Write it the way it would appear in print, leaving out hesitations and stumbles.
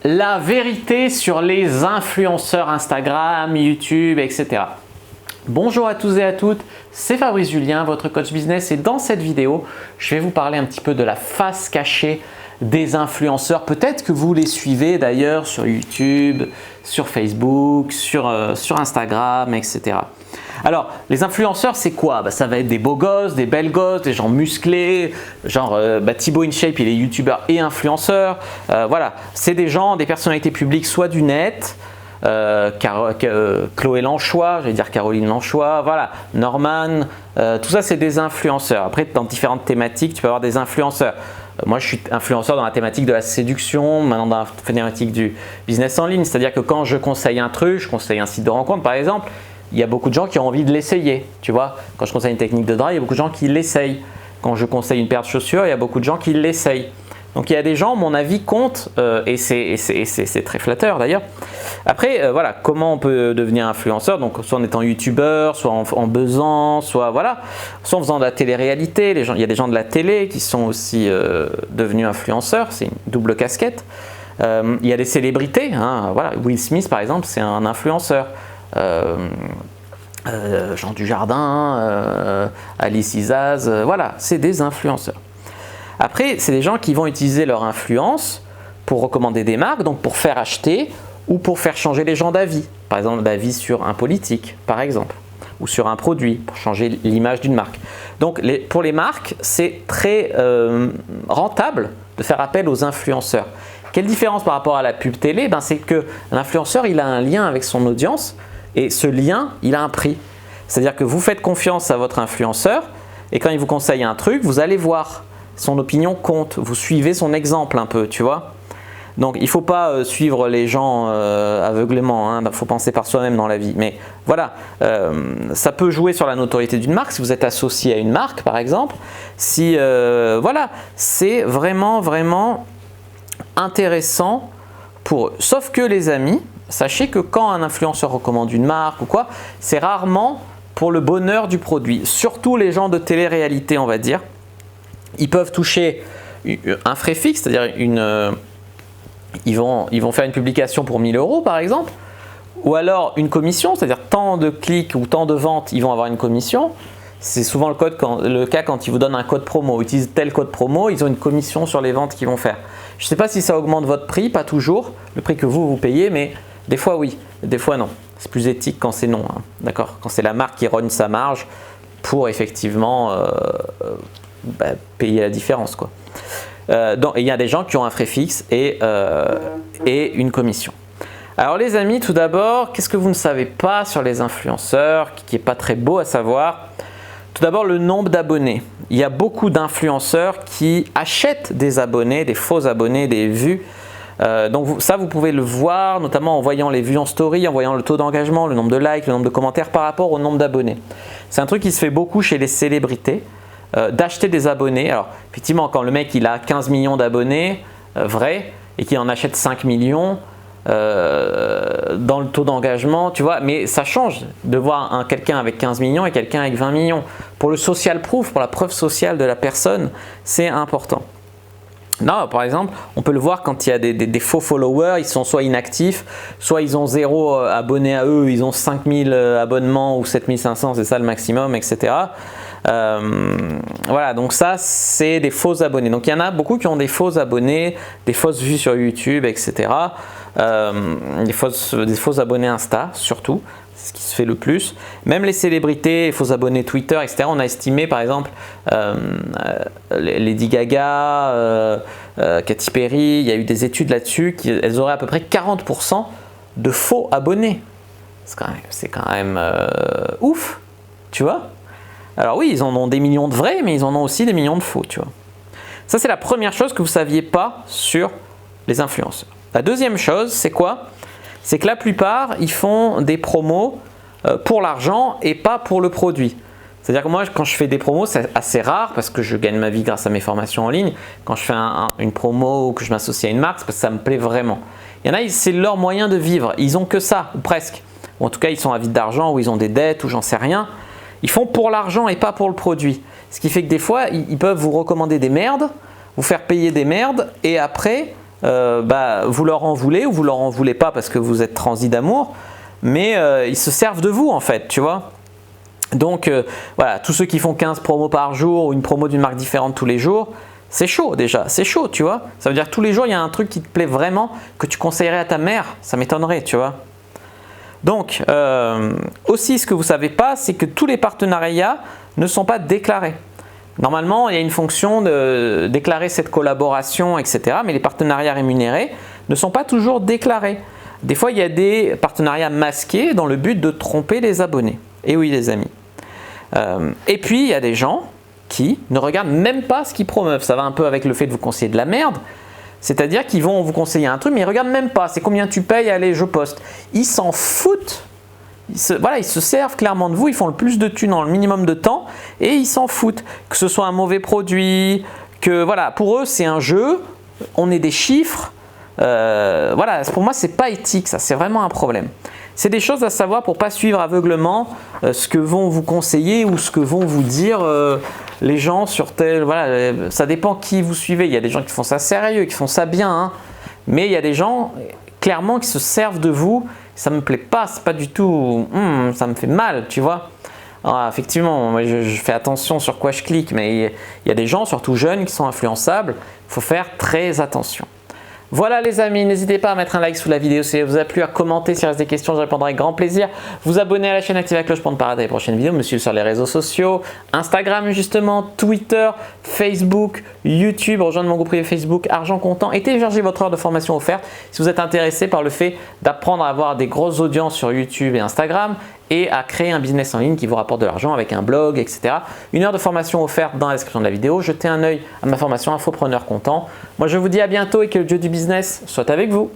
La vérité sur les influenceurs Instagram, YouTube, etc. Bonjour à tous et à toutes, c'est Fabrice Julien, votre coach business, et dans cette vidéo, je vais vous parler un petit peu de la face cachée des influenceurs. Peut-être que vous les suivez d'ailleurs sur YouTube, sur Facebook, sur Instagram, etc. Alors, les influenceurs, c'est quoi? Ça va être des beaux gosses, des belles gosses, des gens musclés, genre Thibaut InShape, il est youtubeur et influenceur. Voilà, c'est des gens, des personnalités publiques, soit du net, Chloé Lanchois, j'allais dire Caroline Lanchois, voilà, Norman, tout ça c'est des influenceurs. Après, dans différentes thématiques, tu peux avoir des influenceurs. Moi, je suis influenceur dans la thématique de la séduction, maintenant dans la thématique du business en ligne. C'est-à-dire que quand je conseille un truc, je conseille un site de rencontre par exemple, il y a beaucoup de gens qui ont envie de l'essayer. Tu vois, quand je conseille une technique de drague, il y a beaucoup de gens qui l'essayent. Quand je conseille une paire de chaussures, il y a beaucoup de gens qui l'essayent. Donc il y a des gens, mon avis compte et c'est très flatteur d'ailleurs. Après, voilà, comment on peut devenir influenceur? Donc soit en étant youtubeur, soit en buzzant, soit voilà, soit en faisant de la télé-réalité. Il y a des gens de la télé qui sont aussi devenus influenceurs, c'est une double casquette. Il y a des célébrités, hein, voilà, Will Smith par exemple, c'est un influenceur. Jean Dujardin, Alice Isaz, voilà, c'est des influenceurs. Après, c'est des gens qui vont utiliser leur influence pour recommander des marques, donc pour faire acheter ou pour faire changer les gens d'avis. Par exemple, d'avis sur un politique, par exemple, ou sur un produit, pour changer l'image d'une marque. Donc, pour les marques, c'est très rentable de faire appel aux influenceurs. Quelle différence par rapport à la pub télé? C'est que l'influenceur, il a un lien avec son audience et ce lien, il a un prix. C'est-à-dire que vous faites confiance à votre influenceur et quand il vous conseille un truc, vous allez voir. Son opinion compte, vous suivez son exemple un peu, tu vois. Donc il ne faut pas suivre les gens aveuglément, hein. Il faut penser par soi-même dans la vie. Mais voilà, ça peut jouer sur la notoriété d'une marque, si vous êtes associé à une marque par exemple. Si, voilà, c'est vraiment, vraiment intéressant pour eux. Sauf que les amis, sachez que quand un influenceur recommande une marque ou quoi, c'est rarement pour le bonheur du produit. Surtout les gens de télé-réalité, on va dire. Ils peuvent toucher un frais fixe, c'est-à-dire ils vont faire une publication pour 1 000 € par exemple, ou alors une commission, c'est-à-dire tant de clics ou tant de ventes, ils vont avoir une commission. C'est souvent le cas quand ils vous donnent un code promo, ils utilisent tel code promo, ils ont une commission sur les ventes qu'ils vont faire. Je ne sais pas si ça augmente votre prix, pas toujours, le prix que vous payez, mais des fois oui, des fois non. C'est plus éthique quand c'est non, hein, d'accord? Quand c'est la marque qui rogne sa marge pour effectivement payer la différence, quoi. Donc, il y a des gens qui ont un frais fixe et une commission. Alors les amis, tout d'abord, qu'est-ce que vous ne savez pas sur les influenceurs, qui n'est pas très beau à savoir? Tout d'abord, le nombre d'abonnés. Il y a beaucoup d'influenceurs qui achètent des abonnés, des faux abonnés, des vues. Donc ça, vous pouvez le voir, notamment en voyant les vues en story, en voyant le taux d'engagement, le nombre de likes, le nombre de commentaires par rapport au nombre d'abonnés. C'est un truc qui se fait beaucoup chez les célébrités. D'acheter des abonnés. Alors effectivement, quand le mec il a 15 millions d'abonnés vrai et qu'il en achète 5 millions dans le taux d'engagement, tu vois, mais ça change de voir quelqu'un avec 15 millions et quelqu'un avec 20 millions. Pour le social proof, pour la preuve sociale de la personne, c'est important. Non, par exemple, on peut le voir quand il y a des faux followers, ils sont soit inactifs, soit ils ont 0 abonnés à eux, ils ont 5000 abonnements ou 7500, c'est ça le maximum, etc. Voilà, donc ça c'est des faux abonnés. Donc il y en a beaucoup qui ont des faux abonnés, des fausses vues sur YouTube, etc. Des faux abonnés Insta surtout, c'est ce qui se fait le plus. Même les célébrités, les faux abonnés Twitter, etc. On a estimé par exemple Lady Gaga, Katy Perry, il y a eu des études là-dessus, elles auraient à peu près 40% de faux abonnés. C'est quand même ouf, tu vois. Alors oui, ils en ont des millions de vrais, mais ils en ont aussi des millions de faux, tu vois. Ça, c'est la première chose que vous ne saviez pas sur les influenceurs. La deuxième chose, c'est quoi? C'est que la plupart, ils font des promos pour l'argent et pas pour le produit. C'est-à-dire que moi, quand je fais des promos, c'est assez rare parce que je gagne ma vie grâce à mes formations en ligne. Quand je fais une promo ou que je m'associe à une marque, c'est parce que ça me plaît vraiment. Il y en a, c'est leur moyen de vivre. Ils ont que ça, ou presque. Ou en tout cas, ils sont avides d'argent ou ils ont des dettes ou j'en sais rien. Ils font pour l'argent et pas pour le produit. Ce qui fait que des fois, ils peuvent vous recommander des merdes, vous faire payer des merdes et après, vous leur en voulez ou vous leur en voulez pas parce que vous êtes transi d'amour, mais ils se servent de vous en fait, tu vois. Donc voilà, tous ceux qui font 15 promos par jour ou une promo d'une marque différente tous les jours, c'est chaud déjà, c'est chaud, tu vois. Ça veut dire que tous les jours, il y a un truc qui te plaît vraiment, que tu conseillerais à ta mère, ça m'étonnerait, tu vois. Donc, aussi, ce que vous ne savez pas, c'est que tous les partenariats ne sont pas déclarés. Normalement, il y a une fonction de déclarer cette collaboration, etc. Mais les partenariats rémunérés ne sont pas toujours déclarés. Des fois, il y a des partenariats masqués dans le but de tromper les abonnés. Et oui, les amis. Et puis, il y a des gens qui ne regardent même pas ce qu'ils promeuvent. Ça va un peu avec le fait de vous conseiller de la merde. C'est-à-dire qu'ils vont vous conseiller un truc, mais ils ne regardent même pas. C'est combien tu payes, allez, je poste. Ils s'en foutent. Ils se servent clairement de vous. Ils font le plus de thunes en le minimum de temps et ils s'en foutent. Que ce soit un mauvais produit, que voilà, pour eux, c'est un jeu. On est des chiffres. Voilà, pour moi, c'est pas éthique. Ça, c'est vraiment un problème. C'est des choses à savoir pour ne pas suivre aveuglement ce que vont vous conseiller ou ce que vont vous dire les gens sur tel. Voilà, ça dépend qui vous suivez. Il y a des gens qui font ça sérieux, qui font ça bien, hein. Mais il y a des gens clairement qui se servent de vous. Ça me plaît pas, c'est pas du tout. Ça me fait mal, tu vois. Alors, effectivement, moi, je fais attention sur quoi je clique, mais il y a des gens, surtout jeunes, qui sont influençables. Il faut faire très attention. Voilà les amis, n'hésitez pas à mettre un like sous la vidéo si elle vous a plu, à commenter s'il reste des questions, je répondrai avec grand plaisir. Vous abonner à la chaîne, activer la cloche pour ne pas rater les prochaines vidéos, me suivre sur les réseaux sociaux, Instagram justement, Twitter, Facebook, YouTube, rejoindre mon groupe privé Facebook Argent Comptant et télécharger votre heure de formation offerte si vous êtes intéressé par le fait d'apprendre à avoir des grosses audiences sur YouTube et Instagram et à créer un business en ligne qui vous rapporte de l'argent avec un blog, etc. Une heure de formation offerte dans la description de la vidéo. Jetez un œil à ma formation Infopreneur Comptant. Moi, je vous dis à bientôt et que le dieu du business soit avec vous.